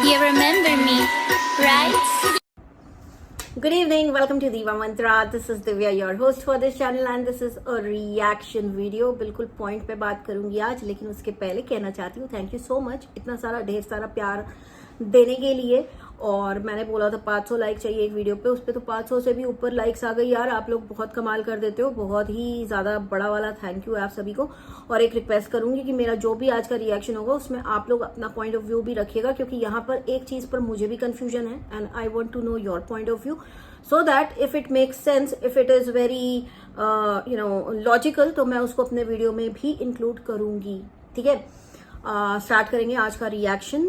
You remember me, right? Good evening, welcome to Diva Mantra. This is Divya, your host for this channel and this is a reaction video. बिल्कुल point पे बात करूंगी आज, लेकिन उसके पहले कहना चाहती हूँ थैंक यू सो मच इतना सारा ढेर सारा प्यार देने के लिए। और मैंने बोला था 500 लाइक चाहिए एक वीडियो पे, उस पे तो 500 से भी ऊपर लाइक्स आ गई यार। आप लोग बहुत कमाल कर देते हो, बहुत ही ज्यादा बड़ा वाला थैंक यू आप सभी को। और एक रिक्वेस्ट करूंगी कि मेरा जो भी आज का रिएक्शन होगा उसमें आप लोग अपना पॉइंट ऑफ व्यू भी रखिएगा, क्योंकि यहाँ पर एक चीज पर मुझे भी कंफ्यूजन है and I want to know your point of view, so that if it makes sense, if it is very logical, तो मैं उसको अपने वीडियो में भी इंक्लूड करूंगी। ठीक है, स्टार्ट करेंगे आज का रिएक्शन।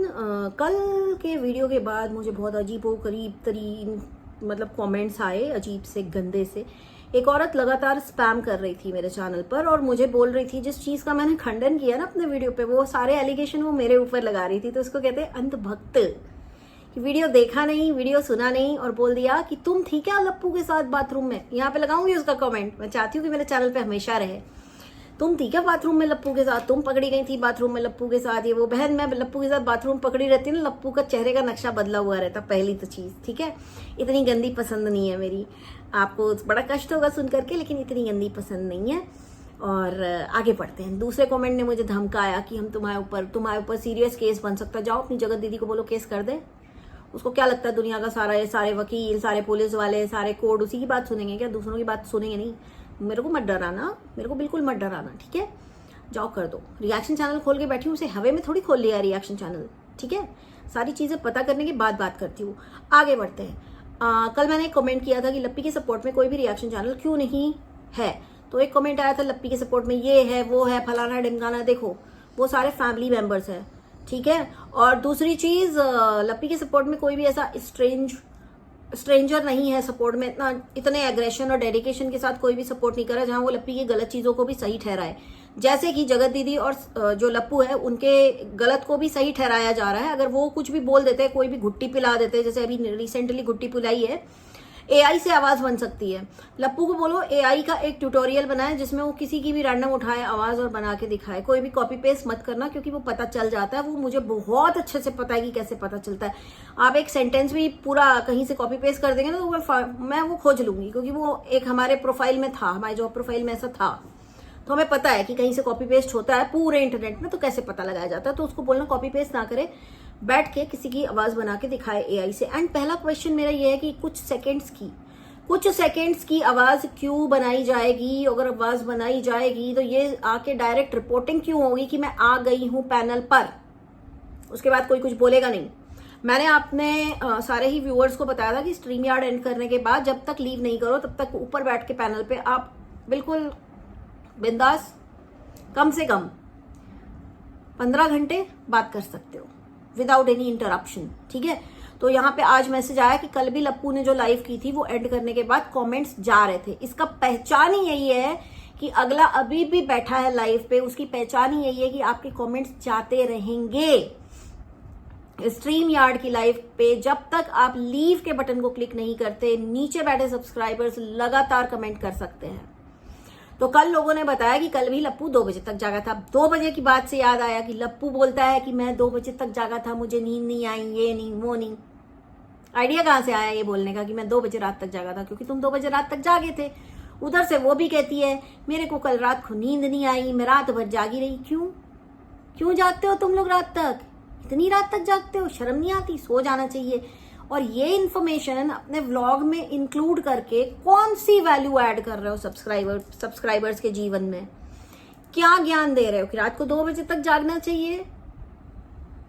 कल के वीडियो के बाद मुझे बहुत अजीबो करीब तरीन मतलब कमेंट्स आए, अजीब से गंदे से। एक औरत लगातार स्पैम कर रही थी मेरे चैनल पर और मुझे बोल रही थी, जिस चीज का मैंने खंडन किया ना अपने वीडियो पे, वो सारे एलिगेशन वो मेरे ऊपर लगा रही थी। तो उसको कहते हैं अंधभक्त, कि वीडियो देखा नहीं, वीडियो सुना नहीं और बोल दिया कि तुम थी क्या लप्पू के साथ बाथरूम में। यहाँ पे लगाऊंगी उसका कमेंट, मैं चाहती हूँ कि मेरे चैनल पे हमेशा रहे। तुम थी क्या बाथरूम में लप्पू के साथ, तुम पकड़ी गई थी बाथरूम में लप्पू के साथ। ये वो बहन, मैं लप्पू के साथ बाथरूम पकड़ी रहती ना, लप्पू का चेहरे का नक्शा बदला हुआ रहता, पहली तो चीज। ठीक है, इतनी गंदी पसंद नहीं है मेरी, आपको बड़ा कष्ट होगा सुन करके, लेकिन इतनी गंदी पसंद नहीं है। और आगे बढ़ते हैं। दूसरे कमेंट ने मुझे धमकाया कि हम तुम्हारे ऊपर सीरियस केस बन सकता, जाओ अपनी जगत दीदी को बोलो केस कर दे। उसको क्या लगता है दुनिया का सारे वकील, सारे पुलिस वाले, सारे कोर्ट उसी की बात सुनेंगे क्या, दूसरों की बात सुनेंगे नहीं। मेरे को मत डराना, मेरे को बिल्कुल मत डराना, ठीक है। जाओ कर दो। रिएक्शन चैनल खोल के बैठी हूँ, उसे हवे में थोड़ी खोल लिया रिएक्शन चैनल, ठीक है। सारी चीजें पता करने के बाद बात करती हूँ। आगे बढ़ते हैं। कल मैंने एक कमेंट किया था कि लप्पी के सपोर्ट में कोई भी रिएक्शन चैनल क्यों नहीं है। तो एक कमेंट आया था, लप्पी के सपोर्ट में ये है, वो है, फलाना ढिमकाना। देखो, वो सारे फैमिली मेंबर्स हैं, ठीक है। और दूसरी चीज, लप्पी के सपोर्ट में कोई भी ऐसा स्ट्रेंजर नहीं है सपोर्ट में। इतने एग्रेशन और डेडिकेशन के साथ कोई भी सपोर्ट नहीं करा जहां वो लप्पी की गलत चीजों को भी सही ठहराए। जैसे कि जगत दीदी और जो लप्पू है उनके गलत को भी सही ठहराया जा रहा है। अगर वो कुछ भी बोल देते हैं, कोई भी घुट्टी पिला देते हैं, जैसे अभी रिसेंटली घुट्टी पिलाई है, एआई से आवाज बन सकती है। लप्पू को बोलो एआई का एक ट्यूटोरियल बनाए जिसमें वो किसी की भी रैंडम उठाए आवाज और बना के दिखाए। कोई भी कॉपी पेस्ट मत करना, क्योंकि वो पता चल जाता है। वो मुझे बहुत अच्छे से पता है कि कैसे पता चलता है। आप एक सेंटेंस भी पूरा कहीं से कॉपी पेस्ट कर देंगे ना, तो मैं वो खोज लूंगी, क्योंकि वो एक हमारे प्रोफाइल में था, हमारे जॉब प्रोफाइल में ऐसा था। तो हमें पता है कि कहीं से कॉपी पेस्ट होता है पूरे इंटरनेट में, तो कैसे पता लगाया जाता है। तो उसको बोलना कॉपी पेस्ट ना करे, बैठ के किसी की आवाज बना के दिखाए एआई से। एंड पहला क्वेश्चन मेरा ये है कि कुछ सेकंड्स की आवाज क्यों बनाई जाएगी। अगर आवाज बनाई जाएगी तो ये आके डायरेक्ट रिपोर्टिंग क्यों होगी कि मैं आ गई हूं पैनल पर, उसके बाद कोई कुछ बोलेगा नहीं। मैंने अपने सारे ही व्यूअर्स को बताया था कि स्ट्रीम यार्ड एंड करने के बाद जब तक लीव नहीं करो तब तक ऊपर बैठ के पैनल पे आप बिल्कुल बिंदास कम से कम 15 घंटे बात कर सकते हो विदाउट एनी इंटरप्शन, ठीक है। तो यहाँ पे आज मैसेज आया कि कल भी लप्पू ने जो लाइव की थी वो एंड करने के बाद कमेंट्स जा रहे थे। इसका पहचान ही यही है कि अगला अभी भी बैठा है लाइव पे, उसकी पहचान ही यही है कि आपके कमेंट्स जाते रहेंगे। स्ट्रीम यार्ड की लाइव पे जब तक आप लीव के बटन को क्लिक नहीं करते, नीचे बैठे सब्सक्राइबर्स लगातार कमेंट कर सकते हैं। तो कल लोगों ने बताया कि कल भी लप्पू 2 बजे तक जागा था। 2 बजे की बात से याद आया कि लप्पू बोलता है कि मैं 2 बजे तक जागा था, मुझे नींद नहीं आई, ये नहीं वो नहीं। आइडिया कहां से आया ये बोलने का कि मैं 2 बजे रात तक जागा था? क्योंकि तुम 2 बजे रात तक जागे थे। उधर से वो भी कहती है मेरे को कल रात को नींद नहीं आई, मैं रात भर जागी रही। क्यों जागते हो तुम लोग रात तक? इतनी रात तक जागते हो, शर्म नहीं आती? सो जाना चाहिए। और ये इन्फॉर्मेशन अपने व्लॉग में इंक्लूड करके कौन सी वैल्यू ऐड कर रहे हो सब्सक्राइबर्स के जीवन में? क्या ज्ञान दे रहे हो कि रात को 2 बजे तक जागना चाहिए?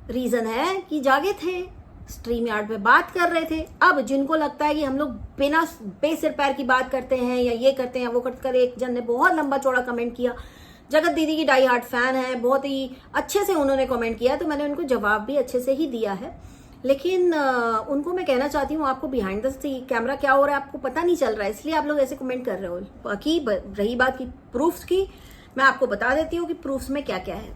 रीजन है कि जागे थे, स्ट्रीम यार्ड पे बात कर रहे थे। अब जिनको लगता है कि हम लोग बिना बेसिर पैर की बात करते हैं या ये करते हैं वो करते हैं, एक जन ने बहुत लंबा चौड़ा कमेंट किया, जगत दीदी की डाई हार्ट फैन है, बहुत ही अच्छे से उन्होंने कमेंट किया, तो मैंने उनको जवाब भी अच्छे से ही दिया है। लेकिन उनको मैं कहना चाहती हूँ, आपको बिहाइंड द कैमरा क्या हो रहा है आपको पता नहीं चल रहा है, इसलिए आप लोग ऐसे कमेंट कर रहे हो। बाकी रही बात की प्रूफ्स की, मैं आपको बता देती हूँ कि प्रूफ्स में क्या क्या है।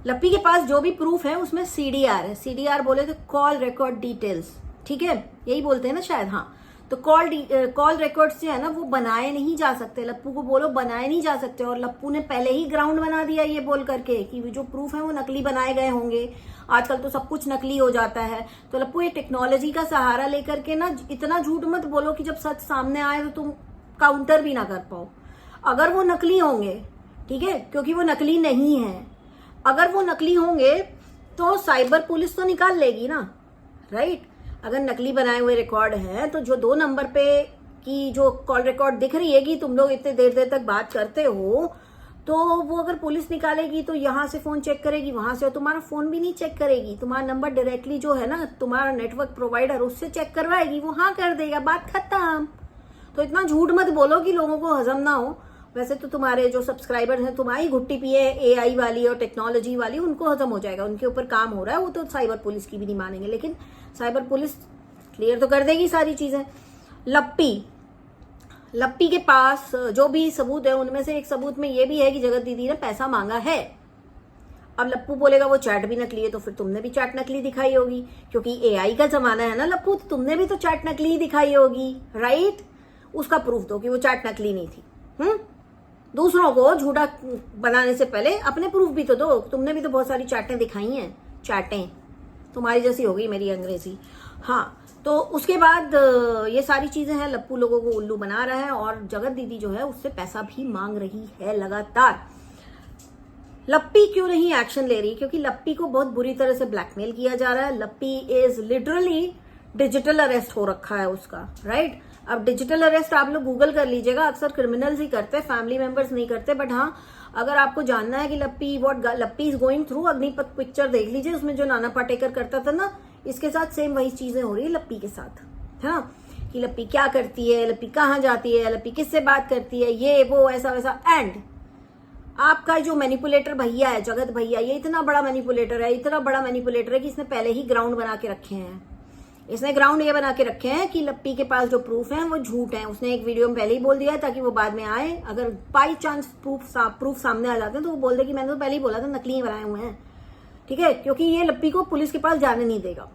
लप्पी के पास जो भी प्रूफ है उसमें सीडीआर है। सीडीआर बोले तो कॉल रिकॉर्ड डिटेल्स, ठीक है, यही बोलते हैं ना शायद, हाँ। तो कॉल रिकॉर्ड्स जो है ना वो बनाए नहीं जा सकते। लप्पू को बोलो बनाए नहीं जा सकते, और लप्पू ने पहले ही ग्राउंड बना दिया ये बोल करके कि जो प्रूफ है वो नकली बनाए गए होंगे। आजकल तो सब कुछ नकली हो जाता है। तो लप्पू ये टेक्नोलॉजी का सहारा लेकर के ना इतना झूठ मत बोलो कि जब सच सामने आए तो तुम काउंटर भी ना कर पाओ। अगर वो नकली होंगे, ठीक है, क्योंकि वो नकली नहीं है, अगर वो नकली होंगे तो साइबर पुलिस तो निकाल लेगी ना, राइट। अगर नकली बनाए हुए रिकॉर्ड हैं तो जो 2 नंबर पे की जो कॉल रिकॉर्ड दिख रही है कि तुम लोग इतने देर तक बात करते हो, तो वो अगर पुलिस निकालेगी तो यहाँ से फोन चेक करेगी, वहां से तुम्हारा फोन भी नहीं चेक करेगी, तुम्हारा नंबर डायरेक्टली जो है ना तुम्हारा नेटवर्क प्रोवाइडर उससे चेक करवाएगी, वो हाँ कर देगा, बात खत्म। तो इतना झूठ मत बोलो कि लोगों को हजम ना हो। वैसे तो तुम्हारे जो सब्सक्राइबर्स हैं तुम्हारी घुट्टी पिए एआई वाली और टेक्नोलॉजी वाली, उनको हजम हो जाएगा, उनके ऊपर काम हो रहा है, वो तो साइबर पुलिस की भी नहीं मानेंगे, लेकिन साइबर पुलिस क्लियर तो कर देगी सारी चीजें। लप्पी के पास जो भी सबूत है उनमें से एक सबूत में ये भी है कि जगत दीदी ने पैसा मांगा है। अब लप्पू बोलेगा वो चैट भी नकली है, तो फिर तुमने भी चैट नकली दिखाई होगी, क्योंकि एआई का जमाना है ना लप्पू, तो तुमने भी तो चैट नकली ही दिखाई होगी, राइट। उसका प्रूफ दो कि वो चैट नकली नहीं थी। दूसरों को झूठा बनाने से पहले अपने प्रूफ भी तो दो। तुमने भी तो बहुत सारी चैटें दिखाई हैं, चैटें तुम्हारी जैसी हो गई मेरी अंग्रेजी। हाँ, तो उसके बाद ये सारी चीजें हैं, लप्पू लोगों को उल्लू बना रहा है और जगत दीदी जो है उससे पैसा भी मांग रही है लगातार। लप्पी क्यों नहीं एक्शन ले रही? क्योंकि लप्पी को बहुत बुरी तरह से ब्लैकमेल किया जा रहा है। लप्पी इज लिटरली डिजिटल अरेस्ट हो रखा है उसका, राइट। अब डिजिटल अरेस्ट आप लोग गूगल कर लीजिएगा, अक्सर क्रिमिनल्स ही करते हैं, फैमिली मेंबर्स नहीं करते। बट हाँ, अगर आपको जानना है कि लप्पी is going through, Agneepath picture देख लीजिए, उसमें जो नाना पाटेकर करता था ना, इसके साथ सेम वही चीजें हो रही है लप्पी के साथ, है ना। कि लप्पी क्या करती है, लप्पी कहाँ जाती है, लप्पी किससे बात करती है, ये वो ऐसा वैसा। एंड आपका जो मैनिपुलेटर भैया है, जगत भैया, ये इतना बड़ा मैनिपुलेटर है कि इसने पहले ही ग्राउंड बना के रखे हैं। इसने ग्राउंड ये बना के रखे हैं कि लप्पी के पास जो प्रूफ है वो झूठ है। उसने एक वीडियो में पहले ही बोल दिया है ताकि वो बाद में आए, अगर बाई चांस प्रूफ सामने आ जाते हैं तो वो बोल दे कि मैंने तो पहले ही बोला था नकली ही बनाए हुए हैं, ठीक है। क्योंकि ये लप्पी को पुलिस के पास जाने नहीं देगा,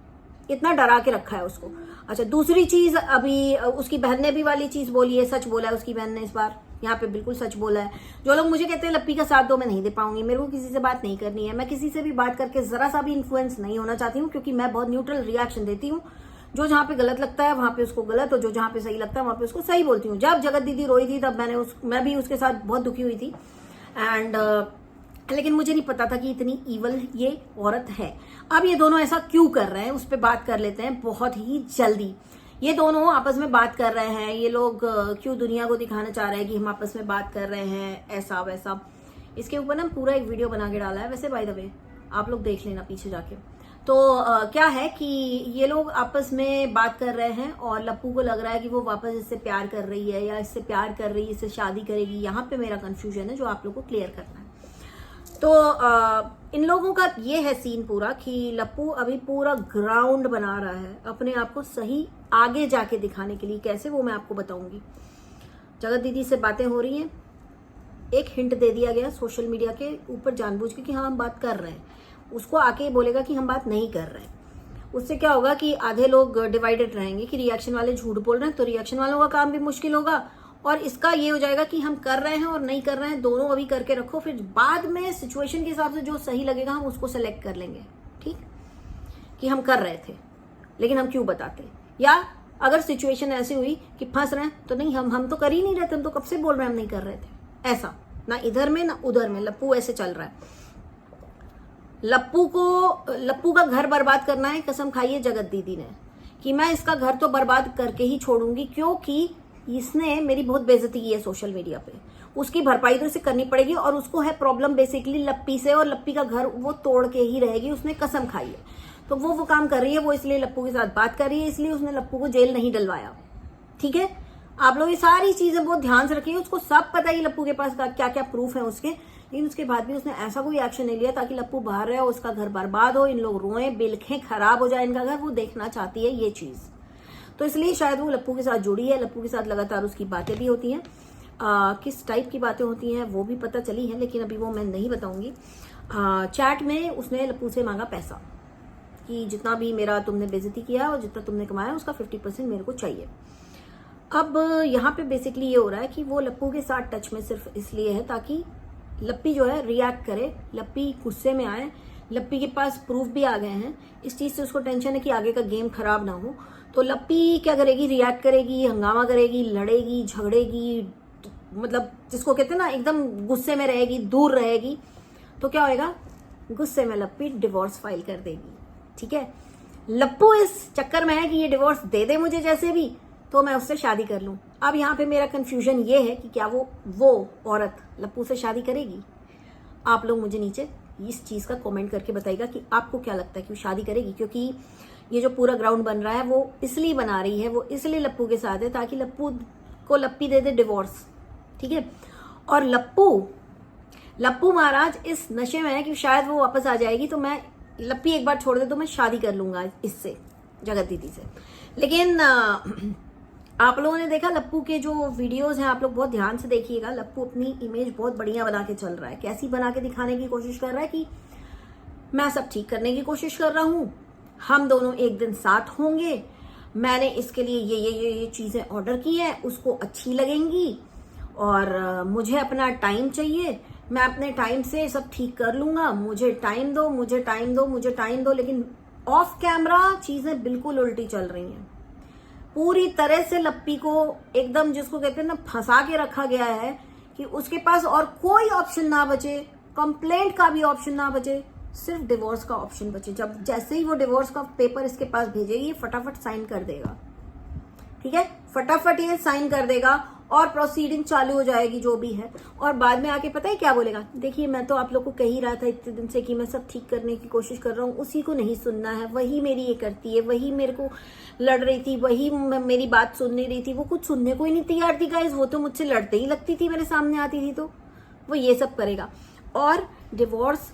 इतना डरा के रखा है उसको। अच्छा, दूसरी चीज, अभी उसकी बहन ने भी वाली चीज बोली है, सच बोला है उसकी बहन ने इस बार, यहाँ पे बिल्कुल सच बोला है। जो लोग मुझे कहते हैं लप्पी का साथ दो, मैं नहीं दे पाऊंगी, मेरे को किसी से बात नहीं करनी है, मैं किसी से भी बात करके जरा सा भी इन्फ्लुएंस नहीं होना चाहती हूँ, क्योंकि मैं बहुत न्यूट्रल रिएक्शन देती हूँ। जो जहाँ पे गलत लगता है वहां पे उसको गलत, और जो जहाँ पे सही लगता है वहां पे उसको सही बोलती हूँ। जब जगत दीदी रोई थी तब मैं भी उसके साथ बहुत दुखी हुई थी, एंड लेकिन मुझे नहीं पता था कि इतनी ईवल ये औरत है। अब ये दोनों ऐसा क्यों कर रहे हैं उस पर बात कर लेते हैं बहुत ही जल्दी। ये दोनों आपस में बात कर रहे हैं, ये लोग क्यों दुनिया को दिखाना चाह रहे हैं कि हम आपस में बात कर रहे हैं, ऐसा वैसा। इसके ऊपर ना पूरा एक वीडियो बना के डाला है, वैसे बाय द वे आप लोग देख लेना पीछे जाके। तो क्या है कि ये लोग आपस में बात कर रहे हैं और लप्पू को लग रहा है कि वो वापस इससे प्यार कर रही है या इससे प्यार कर रही है, इससे शादी करेगी। यहाँ पे मेरा कंफ्यूजन है जो आप लोग को क्लियर करना है। तो इन लोगों का ये है सीन पूरा कि लप्पू अभी पूरा ग्राउंड बना रहा है अपने आप को सही आगे जाके दिखाने के लिए। कैसे, वो मैं आपको बताऊंगी। जगत दीदी से बातें हो रही हैं, एक हिंट दे दिया गया सोशल मीडिया के ऊपर जानबूझ के कि हाँ हम बात कर रहे हैं, उसको आके बोलेगा कि हम बात नहीं कर रहे हैं। उससे क्या होगा कि आधे लोग डिवाइडेड रहेंगे कि रिएक्शन वाले झूठ बोल रहे हैं, तो रिएक्शन वालों का काम भी मुश्किल होगा, और इसका ये हो जाएगा कि हम कर रहे हैं और नहीं कर रहे हैं, दोनों अभी करके रखो, फिर बाद में सिचुएशन के हिसाब से जो सही लगेगा हम उसको सेलेक्ट कर लेंगे, ठीक, कि हम कर रहे थे लेकिन हम क्यों बताते। या अगर सिचुएशन ऐसी हुई कि फंस रहे हैं तो नहीं, हम तो कर ही नहीं रहे थे, हम तो कब से बोल रहे हैं हम नहीं कर रहे थे। ऐसा ना इधर में ना उधर में, लप्पू ऐसे चल रहा है। लप्पू का घर बर्बाद करना है, कसम खाई है जगत दीदी ने कि मैं इसका घर तो बर्बाद करके ही छोड़ूंगी, क्योंकि इसने मेरी बहुत बेइज्जती की है सोशल मीडिया पे, उसकी भरपाई तो इसे करनी पड़ेगी। और उसको है प्रॉब्लम बेसिकली लप्पी से, और लप्पी का घर वो तोड़ के ही रहेगी, उसने कसम खाई है। तो वो काम कर रही है, वो इसलिए लप्पू के साथ बात कर रही है, इसलिए उसने लप्पू को जेल नहीं डलवाया, ठीक है। आप लोग ये सारी चीजें बहुत ध्यान से रखिए। उसको सब पता है लप्पू के पास क्या क्या प्रूफ है उसके, लेकिन उसके बाद भी उसने ऐसा कोई एक्शन नहीं लिया ताकि लप्पू बाहर रहे, उसका घर बर्बाद हो, इन लोग रोए बिलखें, खराब हो जाए इनका घर। वो देखना चाहती है ये चीज, तो इसलिए शायद वो लप्पू के साथ जुड़ी है। लप्पू के साथ लगातार उसकी बातें भी होती हैं, किस टाइप की बातें होती हैं वो भी पता चली है, लेकिन अभी वो मैं नहीं बताऊंगी। चैट में उसने लप्पू से मांगा पैसा कि जितना भी मेरा तुमने बेइज्जती किया और जितना तुमने कमाया उसका 50% मेरे को चाहिए। अब यहाँ पे बेसिकली ये हो रहा है कि वो लप्पू के साथ टच में सिर्फ इसलिए है ताकि लप्पी जो है रिएक्ट करे, लप्पी गुस्से में आए, लप्पी के पास प्रूफ भी आ गए हैं, इस चीज से उसको टेंशन है कि आगे का गेम खराब ना हो। तो लप्पी क्या करेगी, रिएक्ट करेगी, हंगामा करेगी, लड़ेगी, झगड़ेगी, मतलब जिसको कहते हैं ना एकदम गुस्से में रहेगी, दूर रहेगी। तो क्या होएगा, गुस्से में लप्पी डिवोर्स फाइल कर देगी। ठीक है, लप्पू इस चक्कर में है कि ये डिवोर्स दे दे मुझे जैसे भी, तो मैं उससे शादी कर लूं। अब यहाँ पे मेरा कंफ्यूजन ये है कि क्या वो औरत लप्पू से शादी करेगी। आप लोग मुझे नीचे इस चीज का कमेंट करके बताइएगा कि आपको क्या लगता है कि वो शादी करेगी, क्योंकि ये जो पूरा ग्राउंड बन रहा है वो इसलिए बना रही है, वो इसलिए लप्पू के साथ है ताकि लप्पू को लप्पी दे दे डिवोर्स। ठीक है, और लप्पू महाराज इस नशे में है कि शायद वो वापस आ जाएगी, तो मैं लप्पी एक बार छोड़ दे तो मैं शादी कर लूंगा इससे, जगत दीदी से। लेकिन आप लोगों ने देखा लप्पू के जो वीडियोस हैं, आप लोग बहुत ध्यान से देखिएगा। लप्पू अपनी इमेज बहुत बढ़िया बना के चल रहा है। कैसी बना के दिखाने की कोशिश कर रहा है कि मैं सब ठीक करने की कोशिश कर रहा हूं, हम दोनों एक दिन साथ होंगे, मैंने इसके लिए ये चीजें ऑर्डर की हैं, उसको अच्छी लगेंगी और मुझे अपना टाइम चाहिए, मैं अपने टाइम से सब ठीक कर लूंगा, मुझे टाइम दो, मुझे टाइम दो, मुझे टाइम दो। लेकिन ऑफ कैमरा चीजें बिल्कुल उल्टी चल रही हैं। पूरी तरह से लप्पी को एकदम जिसको कहते हैं ना फंसा के रखा गया है कि उसके पास और कोई ऑप्शन ना बचे, कंप्लेंट का भी ऑप्शन ना बचे, सिर्फ डिवोर्स का ऑप्शन बचे। जब जैसे ही वो डिवोर्स का पेपर इसके पास भेजेगी, ये फटाफट साइन कर देगा। ठीक है, फटाफट ये साइन कर देगा और प्रोसीडिंग चालू हो जाएगी जो भी है। और बाद में आके पता है क्या बोलेगा, देखिए मैं तो आप लोग को कह ही रहा था इतने दिन से कि मैं सब ठीक करने की कोशिश कर रहा हूँ, उसी को नहीं सुनना है, वही मेरी ये करती है, वही मेरे को लड़ रही थी, वही मेरी बात सुन नहीं रही थी, वो कुछ सुनने को ही नहीं तैयार थी गाइस, वो तो मुझसे लड़ते ही लगती थी, मेरे सामने आती थी, तो वो ये सब करेगा। और डिवोर्स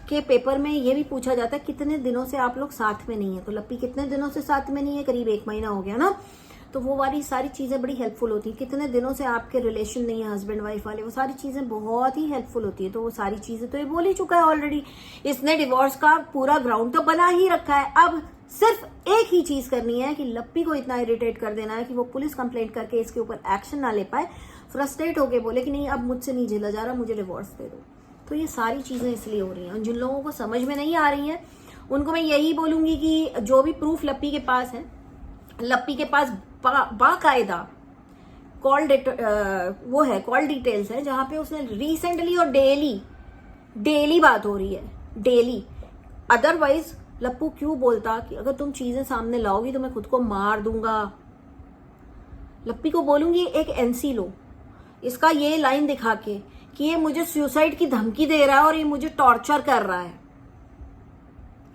के पेपर में ये भी पूछा जाता है कितने दिनों से आप लोग साथ में नहीं है। तो लप्पी कितने दिनों से साथ में नहीं है, करीब 1 महीना हो गया ना। तो वो वाली सारी चीजें बड़ी हेल्पफुल होती है। कितने दिनों से आपके रिलेशन नहीं है हस्बैंड वाइफ वाले, वो सारी चीजें बहुत ही हेल्पफुल होती है। तो वो सारी चीजें तो ये बोल ही चुका है ऑलरेडी, इसने डिवोर्स का पूरा ग्राउंड तो बना ही रखा है। अब सिर्फ एक ही चीज करनी है कि लप्पी को इतना इरिटेट कर देना है कि वो पुलिस कंप्लेंट करके इसके ऊपर एक्शन ना ले पाए, फ्रस्ट्रेट होके बोले कि नहीं अब मुझसे नहीं झेला जा रहा, मुझे डिवोर्स दे दो। तो ये सारी चीजें इसलिए हो रही हैं। जिन लोगों को समझ में नहीं आ रही हैं उनको मैं यही बोलूंगी कि जो भी प्रूफ लप्पी के पास है, लप्पी के पास बाकायदा कॉल डिटेल्स है जहां पे उसने रिसेंटली और डेली बात हो रही है, डेली। अदरवाइज लप्पू क्यों बोलता कि अगर तुम चीजें सामने लाओगी तो मैं खुद को मार दूंगा। लप्पी को बोलूंगी एक एनसी लो, इसका ये लाइन दिखा के कि ये मुझे सुसाइड की धमकी दे रहा है और ये मुझे टॉर्चर कर रहा है,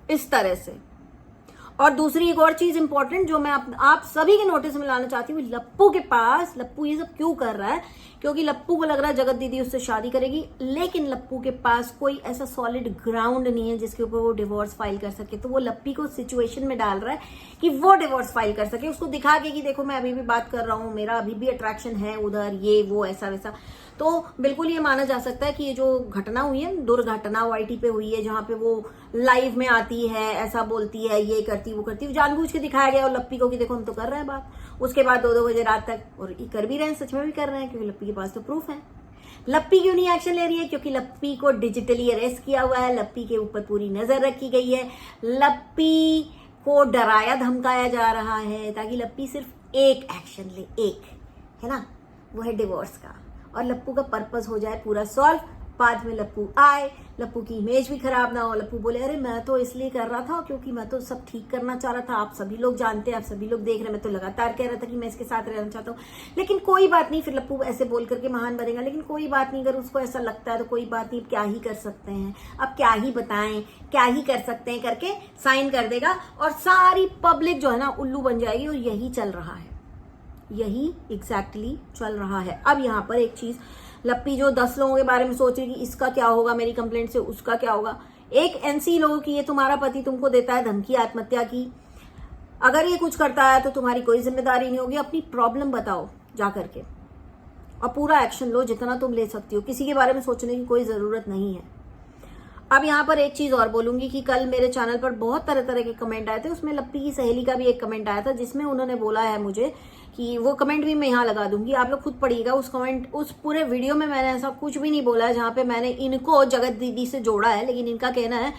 इस तरह से। और दूसरी एक और चीज इंपॉर्टेंट जो मैं आप सभी के नोटिस में लाना चाहती हूँ, लप्पू के पास, लप्पू ये सब क्यों कर रहा है, क्योंकि लप्पू को लग रहा है जगत दीदी उससे शादी करेगी, लेकिन लप्पू के पास कोई ऐसा सॉलिड ग्राउंड नहीं है जिसके ऊपर वो डिवोर्स फाइल कर सके। तो वो लप्पी को सिचुएशन में डाल रहा है कि वो डिवोर्स फाइल कर सके, उसको दिखा के कि देखो मैं अभी भी बात कर रहा हूँ, मेरा अभी भी अट्रैक्शन है उधर, ये वो ऐसा वैसा। तो बिल्कुल ये माना जा सकता है कि ये जो घटना हुई है, दुर्घटना वाईटी पे हुई है, जहां पे वो लाइव में आती है, ऐसा बोलती है, ये करती वो करती, जानबूझ के दिखाया गया और लप्पी को कि देखो हम तो कर रहे हैं बात। उसके बाद 2-2 बजे रात तक, और ये कर भी रहे हैं, सच में भी कर रहे हैं, क्योंकि लप्पी के पास तो प्रूफ है। लप्पी क्यों नहीं एक्शन ले रही है, क्योंकि लप्पी को डिजिटली अरेस्ट किया हुआ है, लप्पी के ऊपर पूरी नजर रखी गई है, लप्पी को डराया धमकाया जा रहा है ताकि लप्पी सिर्फ एक एक्शन ले, एक है ना, वो है डिवोर्स का, और लप्पू का पर्पस हो जाए पूरा सॉल्व। बाद में लप्पू आए, लप्पू की इमेज भी खराब ना हो, लप्पू बोले अरे मैं तो इसलिए कर रहा था क्योंकि मैं तो सब ठीक करना चाह रहा था, आप सभी लोग जानते हैं, आप सभी लोग देख रहे हैं, मैं तो लगातार कह रहा था कि मैं इसके साथ रहना चाहता हूँ, लेकिन कोई बात नहीं। फिर लप्पू ऐसे बोल करके महान बनेगा, लेकिन कोई बात नहीं, अगर उसको ऐसा लगता है तो कोई बात नहीं, क्या ही कर सकते हैं, अब क्या ही बताएं, क्या ही कर सकते हैं करके साइन कर देगा और सारी पब्लिक जो है ना उल्लू बन जाएगी। और यही चल रहा है, यही एग्जैक्टली चल रहा है। अब यहाँ पर एक चीज, लप्पी जो 10 लोगों के बारे में सोच रही कि इसका क्या होगा मेरी कंप्लेंट से, उसका क्या होगा, एक एनसी लोगों की, ये तुम्हारा पति तुमको देता है धमकी आत्महत्या की, अगर ये कुछ करता है तो तुम्हारी कोई जिम्मेदारी नहीं होगी, अपनी प्रॉब्लम बताओ जा करके और पूरा एक्शन लो जितना तुम ले सकती हो, किसी के बारे में सोचने की कोई जरूरत नहीं है। अब यहाँ पर एक चीज और बोलूंगी कि कल मेरे चैनल पर बहुत तरह तरह के कमेंट आए थे, उसमें लप्पी की सहेली का भी एक कमेंट आया था जिसमें उन्होंने बोला है मुझे कि वो कमेंट भी मैं यहाँ लगा दूंगी, आप लोग खुद पढ़िएगा उस कमेंट। उस पूरे वीडियो में मैंने ऐसा कुछ भी नहीं बोला है जहाँ पे मैंने इनको जगत दीदी से जोड़ा है, लेकिन इनका कहना है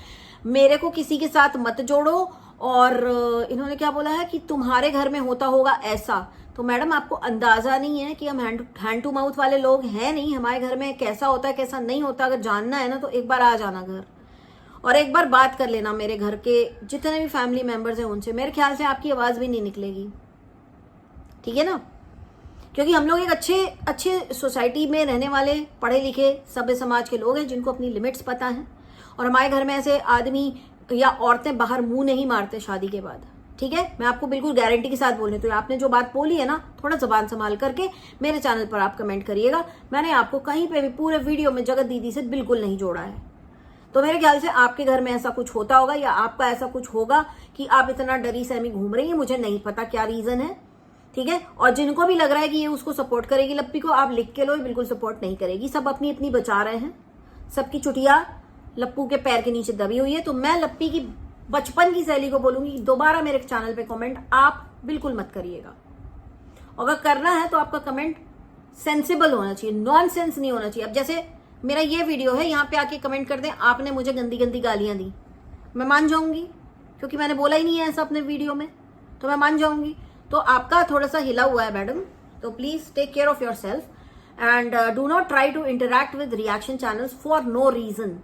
मेरे को किसी के साथ मत जोड़ो, और इन्होंने क्या बोला है कि तुम्हारे घर में होता होगा ऐसा। तो मैडम आपको अंदाजा नहीं है कि हम हैंड टू माउथ वाले लोग हैं नहीं, हमारे घर में कैसा होता है कैसा नहीं होता। अगर जानना है ना तो एक बार आ जाना घर और एक बार बात कर लेना मेरे घर के जितने भी फैमिली मेंबर्स हैं उनसे। मेरे ख्याल से आपकी आवाज भी नहीं निकलेगी, ठीक है ना, क्योंकि हम लोग एक अच्छे सोसाइटी में रहने वाले पढ़े लिखे सभ्य समाज के लोग हैं जिनको अपनी लिमिट्स पता है, और हमारे घर में ऐसे आदमी या औरतें बाहर मुंह नहीं मारते शादी के बाद, ठीक है। मैं आपको बिल्कुल गारंटी के साथ बोल रही हूँ। तो आपने जो बात बोली है ना, थोड़ा जबान संभाल करके मेरे चैनल पर आप कमेंट करिएगा। मैंने आपको कहीं पे भी पूरे वीडियो में जगत दीदी से बिल्कुल नहीं जोड़ा है। तो मेरे ख्याल से आपके घर में ऐसा कुछ होता होगा या आपका ऐसा कुछ होगा कि आप इतना डरी सहमी घूम रही है, मुझे नहीं पता क्या रीजन है, ठीक है। और जिनको भी लग रहा है कि ये उसको सपोर्ट करेगी लप्पी को, आप लिख के लो, बिल्कुल सपोर्ट नहीं करेगी। सब अपनी अपनी बचा रहे हैं, सबकी चुटिया लप्पू के पैर के नीचे दबी हुई है। तो मैं लप्पी की बचपन की सहेली को बोलूंगी दोबारा मेरे चैनल पे कमेंट आप बिल्कुल मत करिएगा। अगर करना है तो आपका कमेंट सेंसिबल होना चाहिए, नॉनसेंस नहीं होना चाहिए। अब जैसे मेरा ये वीडियो है, यहाँ पे आके कमेंट कर दें आपने मुझे गंदी गंदी गालियां दी, मैं मान जाऊंगी क्योंकि मैंने बोला ही नहीं है ऐसा अपने वीडियो में, तो मैं मान जाऊंगी। तो आपका थोड़ा सा हिला हुआ है मैडम, तो please take care of yourself and do not try to interact with reaction channels for no reason.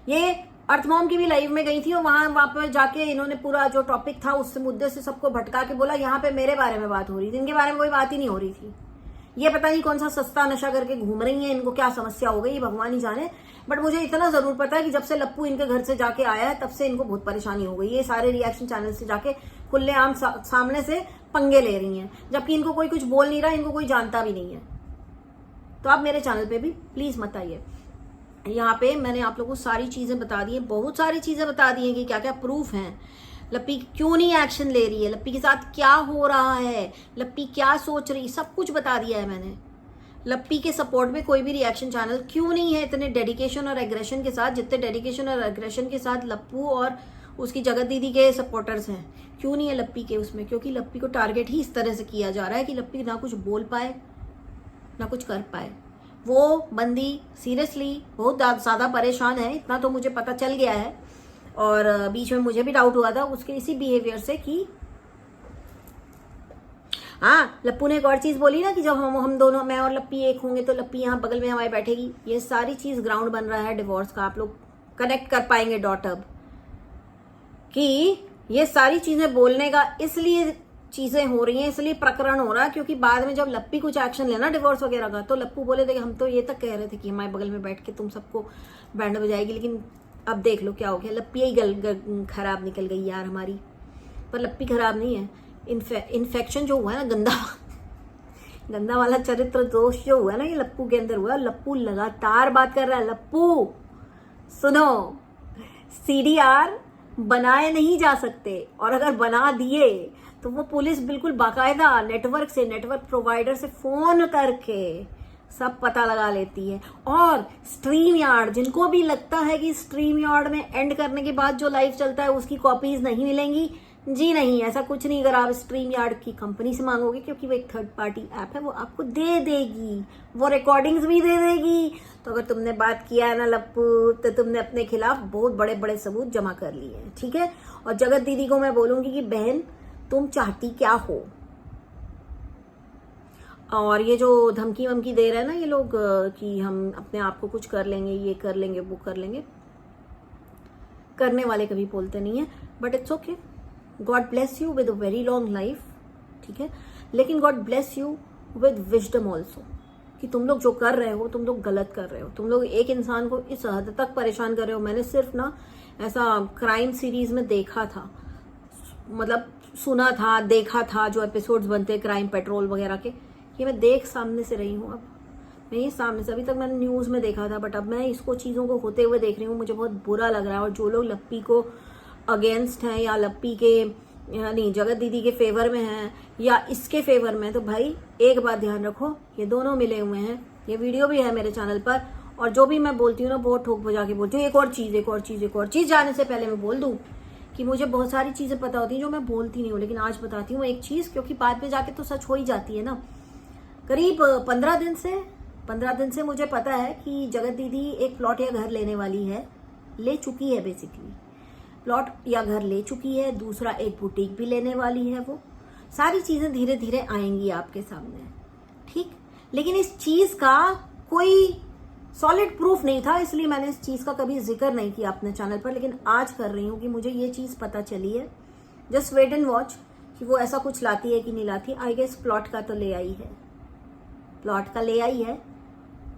ये अर्थमॉम की भी लाइव में गई थी और वहां पर जाके इन्होंने पूरा जो टॉपिक था उससे मुद्दे से सबको भटका के बोला यहाँ पे मेरे बारे में बात हो रही थी, इनके बारे में कोई बात ही नहीं हो रही थी। ये पता नहीं कौन सा सस्ता नशा करके घूम रही है, इनको क्या समस्या हो गई भगवान ही जाने। बट मुझे इतना जरूर पता है कि जब से लप्पू इनके घर से जाके आया है तब से इनको बहुत परेशानी हो गई। ये सारे रिएक्शन चैनल से जाके खुलेआम सामने से पंगे ले रही हैं, जबकि इनको कोई कुछ बोल नहीं रहा, इनको कोई जानता भी नहीं है। तो आप मेरे चैनल पे भी प्लीज मत आइए। यहाँ पे मैंने आप लोगों को सारी चीजें बता दी है, बहुत सारी चीजें बता दी है कि क्या क्या प्रूफ हैं, लप्पी क्यों नहीं एक्शन ले रही है, लप्पी के साथ क्या हो रहा है, लप्पी क्या सोच रही, सब कुछ बता दिया है मैंने। लप्पी के सपोर्ट में कोई भी रिएक्शन चैनल क्यों नहीं है इतने डेडिकेशन और एग्रेशन के साथ, जितने डेडिकेशन और एग्रेशन के साथ लप्पू और उसकी जगत दीदी के सपोर्टर्स हैं, क्यों नहीं है लप्पी के उसमें? क्योंकि लप्पी को टारगेट ही इस तरह से किया जा रहा है कि लप्पी ना कुछ बोल पाए ना कुछ कर पाए। वो बंदी सीरियसली बहुत ज्यादा परेशान है, इतना तो मुझे पता चल गया है। और बीच में मुझे भी डाउट हुआ था उसके इसी बिहेवियर से कि हाँ, लप्पू ने एक और चीज बोली ना कि जब हम दोनों, मैं और लप्पी एक होंगे तो लप्पी यहाँ बगल में हमारे बैठेगी। ये सारी चीज ग्राउंड बन रहा है डिवोर्स का। आप लोग कनेक्ट कर पाएंगे डॉट अब कि ये सारी चीजें बोलने का इसलिए चीजें हो रही हैं, इसलिए प्रकरण हो रहा है क्योंकि बाद में जब लप्पी कुछ एक्शन लेना डिवोर्स वगैरह का, तो लप्पू बोले थे कि हम तो ये तक कह रहे थे कि हमारे बगल में बैठ के तुम सबको बैंड बजाएगी, लेकिन अब देख लो क्या हो गया। लप्पी ही खराब निकल गई यार हमारी। पर लप्पी खराब नहीं है, इन्फेक्शन जो हुआ है ना, गंदा वाला चरित्र दोष जो हुआ है ना, ये लप्पू के अंदर हुआ। लप्पू लगातार बात कर रहा है। लप्पू सुनो, सीडीआर बनाए नहीं जा सकते, और अगर बना दिए तो वो पुलिस बिल्कुल बाकायदा नेटवर्क प्रोवाइडर से फोन करके सब पता लगा लेती है। और स्ट्रीम यार्ड, जिनको भी लगता है कि स्ट्रीम यार्ड में एंड करने के बाद जो लाइव चलता है उसकी कॉपीज नहीं मिलेंगी, जी नहीं, ऐसा कुछ नहीं। अगर आप स्ट्रीम यार्ड की कंपनी से मांगोगे, क्योंकि वो एक थर्ड पार्टी ऐप है, वो आपको दे देगी, वो रिकॉर्डिंग्स भी दे देगी। तो अगर तुमने बात किया है ना लप्पू, तो तुमने अपने खिलाफ बहुत बड़े बड़े सबूत जमा कर लिए हैं, ठीक है। और जगत दीदी को मैं बोलूंगी कि बहन तुम चाहती क्या हो? और ये जो धमकी वमकी दे रहे हैं ना ये लोग कि हम अपने आप को कुछ कर लेंगे, ये कर लेंगे, वो कर लेंगे, करने वाले कभी बोलते नहीं है। But it's okay, God bless you with a very long life, ठीक है। लेकिन God bless you with wisdom also, कि तुम लोग जो कर रहे हो तुम लोग गलत कर रहे हो। तुम लोग एक इंसान को इस हद तक परेशान कर रहे हो। मैंने सिर्फ ना ऐसा क्राइम सीरीज में देखा था, मतलब सुना था, देखा था, जो एपिसोड्स बनते क्राइम पेट्रोल वगैरह के, ये मैं देख सामने से रही हूँ। अब मैं ये सामने से, अभी तक मैंने न्यूज में देखा था, बट अब मैं इसको चीजों को होते हुए देख रही हूँ। मुझे बहुत बुरा लग रहा है। और जो लोग लप्पी को अगेंस्ट हैं या लप्पी के नहीं जगत दीदी के फेवर में हैं या इसके फेवर में, तो भाई एक बात ध्यान रखो, ये दोनों मिले हुए हैं। ये वीडियो भी है मेरे चैनल पर, और जो भी मैं बोलती हूँ ना बहुत ठोक बजा के बोलती हूँ, एक और चीज एक और चीज एक और चीज। जाने से पहले मैं बोल दूं कि मुझे बहुत सारी चीजें पता होती हैं जो मैं बोलती नहीं हूँ, लेकिन आज बताती हूँ एक चीज, क्योंकि बाद में जाके तो सच हो ही जाती है ना। करीब 15 दिन से मुझे पता है कि जगत दीदी एक प्लॉट या घर लेने वाली है, ले चुकी है बेसिकली, प्लॉट या घर ले चुकी है। दूसरा एक बुटीक भी लेने वाली है। वो सारी चीजें धीरे धीरे आएंगी आपके सामने, ठीक। लेकिन इस चीज का कोई सॉलिड प्रूफ नहीं था, इसलिए मैंने इस चीज का कभी जिक्र नहीं किया अपने चैनल पर, लेकिन आज कर रही हूँ कि मुझे ये चीज पता चली है। जस्ट वेट एंड वॉच कि वो ऐसा कुछ लाती है कि नहीं लाती। आई गेस प्लॉट का तो ले आई है, प्लॉट का ले आई है,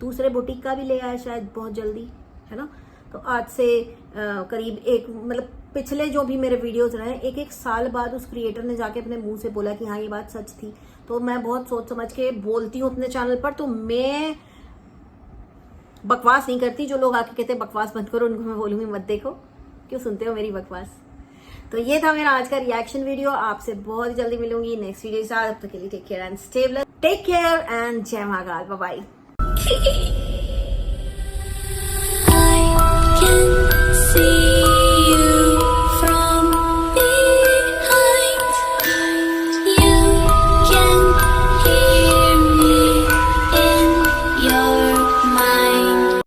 दूसरे बुटीक का भी ले आया शायद बहुत जल्दी, है ना। तो आज से करीब एक मतलब पिछले जो भी मेरे वीडियोस रहे, एक साल बाद उस क्रिएटर ने जाके अपने मुंह से बोला कि हाँ ये बात सच थी। तो मैं बहुत सोच समझ के बोलती हूँ अपने चैनल पर, तो मैं बकवास नहीं करती। जो लोग आके कहते हैं बकवास बंद करो, उनको मैं बोलूंगी मत देखो, क्यों सुनते हो मेरी बकवास। तो ये था मेरा आज का रिएक्शन वीडियो। आपसे बहुत जल्दी मिलूंगी नेक्स्ट वीडियो के साथ। अब तक के लिए take care and stay blessed, take care and Jai Mahakal, bye bye. I can